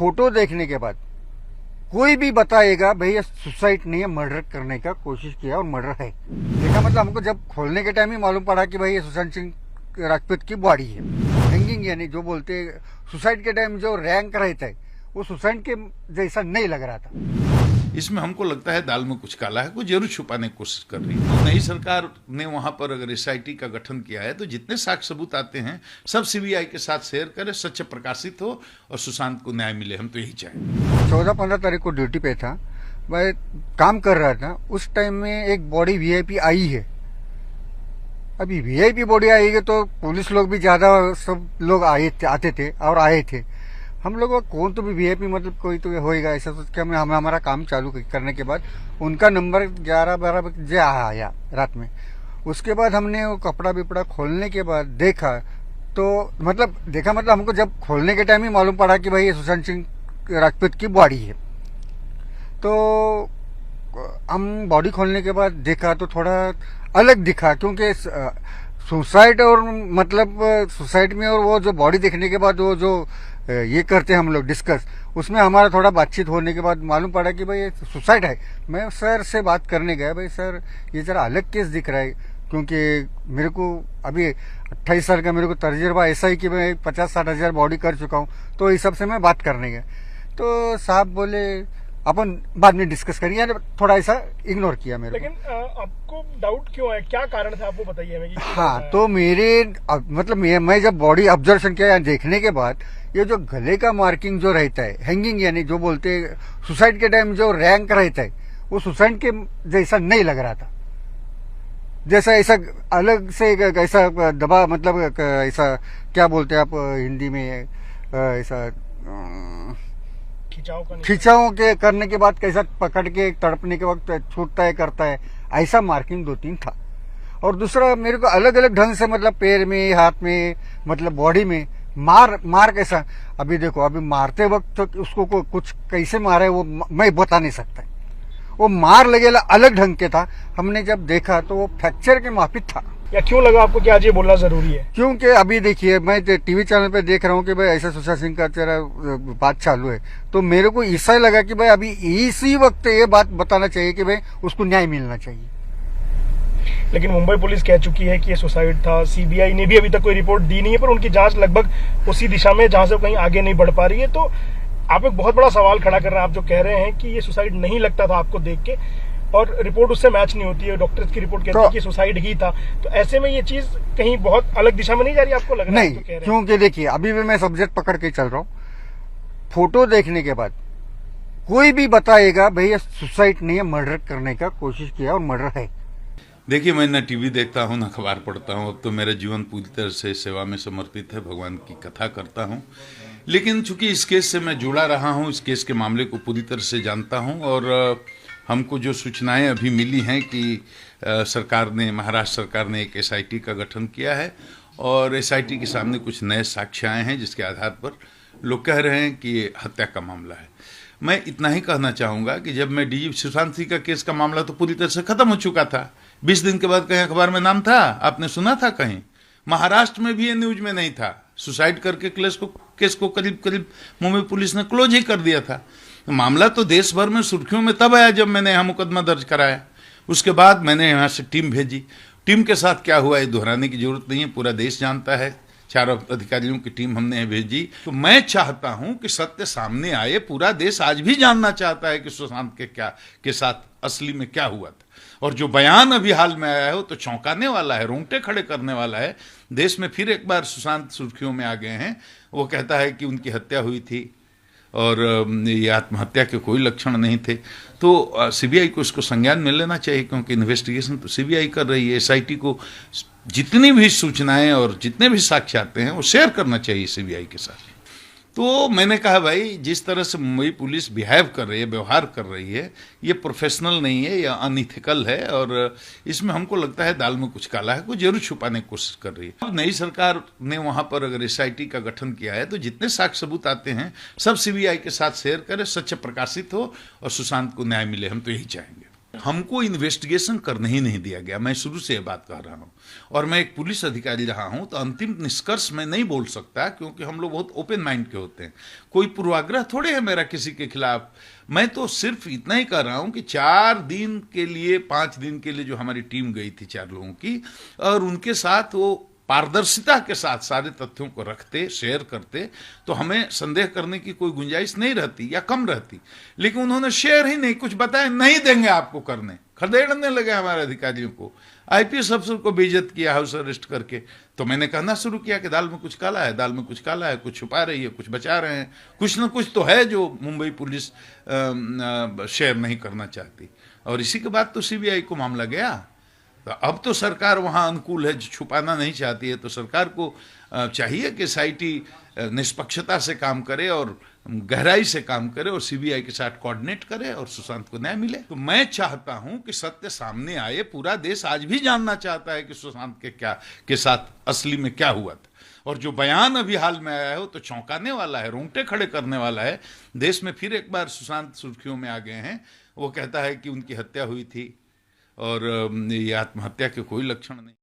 Photo देखने के बाद कोई भी बताएगा भाई ये सुसाइड नहीं है, मर्डर करने का कोशिश किया और मर्डर है। देखा मतलब हमको जब खोलने के टाइम ही मालूम पड़ा कि भाई ये सुशांत सिंह राजपूत की बॉडी है। हैंगिंग यानी जो बोलते सुसाइड के टाइम जो रैंक रहता है वो सुसाइड के जैसा नहीं लग रहा था। इसमें हमको लगता है दाल में कुछ काला है, कुछ जरूर छुपाने की कोशिश कर रही है। नई सरकार ने वहां पर अगर एसआईटी का गठन किया है तो जितने साक्ष्य सबूत आते हैं सब सीबीआई के साथ शेयर करें, सच्चे प्रकाशित हो और सुशांत को न्याय मिले। हम तो यही चाहेंगे। 14-15 तारीख को ड्यूटी पे था, मैं काम कर रहा था। उस टाइम में एक बॉडी वीआईपी आई है। अभी वीआईपी बॉडी आई है तो पुलिस लोग भी ज्यादा सब लोग आते थे और आए थे। हम लोग कौन तो भी वीआईपी मतलब कोई तो होएगा ऐसा सोच के हम हमारा काम चालू करने के बाद उनका नंबर 11-12 बजे आया रात में। उसके बाद हमने वो कपड़ा बिपड़ा खोलने के बाद देखा मतलब हमको जब खोलने के टाइम ही मालूम पड़ा कि भाई ये सुशांत सिंह राजपूत की बॉडी है। तो हम बॉडी खोलने के बाद देखा तो थोड़ा अलग दिखा, क्योंकि सुसाइड और मतलब सुसाइड में और वो जो बॉडी देखने के बाद वो जो ये करते हैं हम लोग डिस्कस, उसमें हमारा थोड़ा बातचीत होने के बाद मालूम पड़ा कि भाई ये सुसाइड है। मैं सर से बात करने गया, भाई सर ये जरा अलग केस दिख रहा है, क्योंकि मेरे को अभी 28 साल का मेरे को तजुर्बा ऐसा ही कि मैं 50-60 हजार बॉडी कर चुका हूँ। तो इस सब से मैं बात करने गया तो साहब बोले अपन बाद में डिस्कस करेंगे, थोड़ा ऐसा इग्नोर किया मेरे। लेकिन आपको डाउट क्यों है, क्या कारण था आपको बताइए हमें। हाँ तो मेरे मतलब मैं जब बॉडी ऑब्जर्वेशन किया देखने के बाद ये जो गले का मार्किंग जो रहता है, हैंगिंग यानी जो बोलते सुसाइड के टाइम जो रैंक रहता है वो सुसाइड के जैसा नहीं लग रहा था। जैसा ऐसा अलग से ऐसा दबा मतलब ऐसा क्या बोलते हैं आप हिंदी में ऐसा खिंचाव के करने के बाद कैसा पकड़ के तड़पने के वक्त छूटता है करता है, ऐसा मार्किंग 2-3 था। और दूसरा मेरे को अलग अलग ढंग से मतलब पैर में, हाथ में, मतलब बॉडी में मार कैसा। अभी देखो अभी मारते वक्त तो उसको कुछ कैसे मारा है वो मैं बता नहीं सकता। वो मार लगेला अलग ढंग के था। हमने जब देखा तो वो फ्रैक्चर के माफिक था। या क्यों लगा आपको कि आज ये बोलना जरूरी है? क्योंकि अभी देखिए मैं टीवी चैनल पे देख रहा हूँ कि भाई ऐसा सुशांत सिंह का तेरा बात चालू है, तो मेरे को ऐसा लगा कि भाई अभी इसी वक्त ये बात बताना चाहिए कि भाई उसको न्याय मिलना चाहिए। लेकिन मुंबई पुलिस कह चुकी है कि ये सुसाइड था। सीबीआई ने भी अभी तक कोई रिपोर्ट दी नहीं है, पर उनकी जांच लगभग उसी दिशा में जहां से कहीं आगे नहीं बढ़ पा रही है। तो आप एक बहुत बड़ा सवाल खड़ा कर रहे हैं। आप जो कह रहे हैं कि ये सुसाइड नहीं लगता था आपको देख के और रिपोर्ट उससे मैच नहीं होती है, डॉक्टर्स की रिपोर्ट कहती है कि सुसाइड ही था, तो ऐसे में ये चीज कहीं बहुत अलग दिशा में नहीं जा रही आपको लग रहा है? नहीं, क्योंकि देखिए अभी भी मैं सब्जेक्ट पकड़ के चल रहा हूँ। फोटो देखने के बाद कोई भी बताएगा भाई ये सुसाइड नहीं है, मर्डर करने का कोशिश किया और मर्डर है। देखिए मैं न टीवी देखता हूँ न अखबार पढ़ता हूँ। अब तो मेरा जीवन पूरी तरह से सेवा में समर्पित है, भगवान की कथा करता हूँ। लेकिन चूंकि इस केस से मैं जुड़ा रहा हूँ, इस केस के मामले को पूरी तरह से जानता हूँ और हमको जो सूचनाएं अभी मिली हैं कि सरकार ने, महाराष्ट्र सरकार ने एक एसआईटी का गठन किया है और एसआईटी के सामने कुछ नए साक्ष्य आए हैं जिसके आधार पर लोग कह रहे हैं कि ये हत्या का मामला है। मैं इतना ही कहना चाहूँगा कि जब मैं डीजी सुशांत सिंह का केस का मामला तो पूरी तरह से खत्म हो चुका था। 20 दिन के बाद कहीं अखबार में नाम था, आपने सुना था कहीं? महाराष्ट्र में भी ये न्यूज में नहीं था। सुसाइड करके केस को करीब मुंबई पुलिस ने क्लोज ही कर दिया था। मामला तो देश भर में सुर्खियों में तब आया जब मैंने यहाँ मुकदमा दर्ज कराया। उसके बाद मैंने यहाँ से टीम भेजी। टीम के साथ क्या हुआ ये दोहराने की जरूरत नहीं है, पूरा देश जानता है। 4 अधिकारियों की टीम हमने भेजी। तो मैं चाहता हूं कि सत्य सामने आए। पूरा देश आज भी जानना चाहता है कि सुशांत के साथ असली में क्या हुआ था। और जो बयान अभी हाल में आया है वो तो चौंकाने वाला है, रोंगटे खड़े करने वाला है। देश में फिर एक बार सुशांत सुर्खियों में आ गए हैं। वो कहता है कि उनकी हत्या हुई थी और ये आत्महत्या के कोई लक्षण नहीं थे। तो सीबीआई को इसको संज्ञान में लेना चाहिए, क्योंकि इन्वेस्टिगेशन तो सीबीआई कर रही है। एसआईटी को जितनी भी सूचनाएं और जितने भी साक्ष्य आते हैं वो शेयर करना चाहिए सीबीआई के साथ। तो मैंने कहा भाई जिस तरह से मुंबई पुलिस बिहेव कर रही है, व्यवहार कर रही है, ये प्रोफेशनल नहीं है, या अनइथिकल है और इसमें हमको लगता है दाल में कुछ काला है, कुछ जरूर छुपाने की कोशिश कर रही है। अब नई सरकार ने वहां पर अगर एसआईटी का गठन किया है तो जितने साक्ष्य सबूत आते हैं सब सीबीआई के साथ शेयर करें, सच्चे प्रकाशित हो और सुशांत को न्याय मिले। हम तो यही चाहेंगे। हमको इन्वेस्टिगेशन करने ही नहीं दिया गया। मैं शुरू से ये बात कह रहा हूँ, और मैं एक पुलिस अधिकारी रहा हूँ, तो अंतिम निष्कर्ष मैं नहीं बोल सकता, क्योंकि हम लोग बहुत ओपन माइंड के होते हैं। कोई पूर्वाग्रह थोड़े है मेरा किसी के खिलाफ। मैं तो सिर्फ इतना ही कर रहा हूँ कि 4 दिन के लिए 5 दिन के लिए जो हमारी टीम गई थी 4 लोगों की, और उनके साथ वो पारदर्शिता के साथ सारे तथ्यों को रखते, शेयर करते, तो हमें संदेह करने की कोई गुंजाइश नहीं रहती या कम रहती। लेकिन उन्होंने शेयर ही नहीं, कुछ बताया नहीं देंगे आपको करने, खदेड़ने लगे हमारे अधिकारियों को, आईपीएस अफसर को बेइज्जत किया हाउस अरेस्ट करके। तो मैंने कहना शुरू किया कि दाल में कुछ काला है, दाल में कुछ काला है, कुछ छुपा रही है, कुछ बचा रहे हैं, कुछ ना कुछ तो है जो मुंबई पुलिस शेयर नहीं करना चाहती। और इसी के बाद तो सीबीआई को मामला गया। तो अब तो सरकार वहाँ अनुकूल है, जो छुपाना नहीं चाहती है। तो सरकार को चाहिए कि एसआईटी निष्पक्षता से काम करे और गहराई से काम करे और सीबीआई के साथ कोऑर्डिनेट करे और सुशांत को न्याय मिले। तो मैं चाहता हूं कि सत्य सामने आए। पूरा देश आज भी जानना चाहता है कि सुशांत के साथ असली में क्या हुआ था। और जो बयान अभी हाल में आया है वो तो चौंकाने वाला है, रोंगटे खड़े करने वाला है। देश में फिर एक बार सुशांत सुर्खियों में आ गए हैं। वो कहता है कि उनकी हत्या हुई थी और ये आत्महत्या के कोई लक्षण नहीं।